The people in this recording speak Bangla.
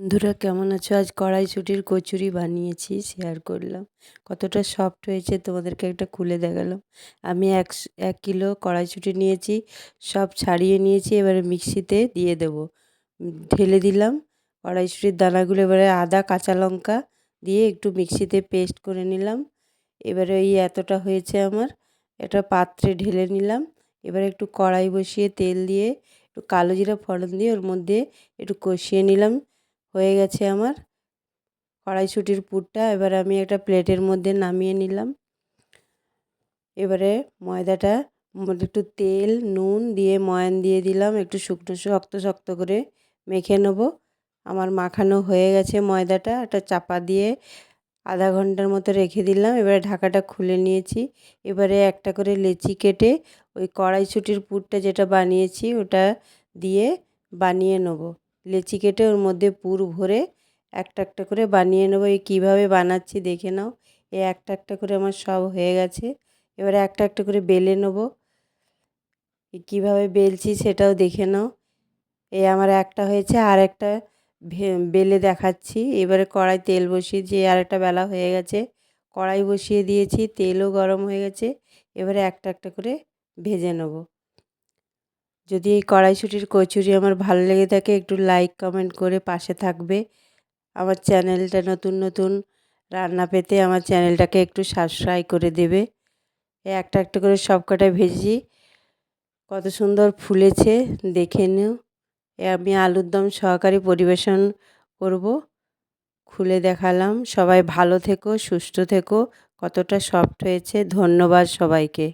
বন্ধুরা কেমন আছো? আজ কড়াইশুঁটির কচুরি বানিয়েছি, শেয়ার করলাম। কতটা সফট হয়েছে তোমাদেরকে একটা খুলে দেখালাম। আমি 1 কিলো কড়াইশুঁটি নিয়েছি, সব ছাড়িয়ে নিয়েছি। এবারে মিক্সিতে দিয়ে দেবো। ঢেলে দিলাম কড়াইশুঁটির দানাগুলো। এবারে আদা কাঁচা লঙ্কা দিয়ে একটু মিক্সিতে পেস্ট করে নিলাম। এবারে এই এতটা হয়েছে আমার, এটা পাত্রে ঢেলে নিলাম। এবারে একটু কড়াই বসিয়ে তেল দিয়ে একটু কালো জিরা ফোড়ন দিয়ে ওর মধ্যে একটু কষিয়ে নিলাম। হয়ে গেছে আমার কড়াইশুঁটির পুরটা। এবার আমি একটা প্লেটের মধ্যে নামিয়ে নিলাম। এবারে ময়দাটা একটু তেল নুন দিয়ে ময়ান দিয়ে দিলাম, একটু শুকনো শক্ত শক্ত করে মেখে নেব। আমার মাখানো হয়ে গেছে ময়দাটা। একটা চাপা দিয়ে আধা ঘন্টার মতো রেখে দিলাম। এবারে ঢাকাটা খুলে নিয়েছি। এবারে একটা করে লেচি কেটে ওই কড়াইশুঁটির পুরটা যেটা বানিয়েছি ওটা দিয়ে বানিয়ে নেব। লেচি কেটে ওর মধ্যে পুর ভরে একটা একটা করে বানিয়ে নেব। এই কীভাবে বানাচ্ছি দেখে নাও। এই একটা একটা করে আমার সব হয়ে গেছে। এবারে একটা একটা করে বেলে নেব। কীভাবে বেলছি সেটাও দেখে নাও। এই আমার একটা হয়েছে, আর একটা বেলে দেখাচ্ছি। এবারে কড়াই তেল বসিয়েছি, আর একটা বেলা হয়ে গেছে। কড়াই বসিয়ে দিয়েছি, তেলও গরম হয়ে গেছে। এবারে একটা একটা করে ভেজে নেব। যদি এই কড়াইশুঁটির কচুরি আমার ভালো লেগে থাকে একটু লাইক কমেন্ট করে পাশে থাকবে। আমার চ্যানেলটা নতুন নতুন রান্না পেতে আমার চ্যানেলটাকে একটু সাবস্ক্রাইব করে দেবে। এই একটা একটা করে সব কটা ভেজেছি। কত সুন্দর ফুলেছে দেখে নিও। আমি আলুর দম সহকারে পরিবেশন করব। খুলে দেখালাম। সবাই ভালো থেকো, সুস্থ থেকো। কতটা সফট হয়েছে। ধন্যবাদ সবাইকে।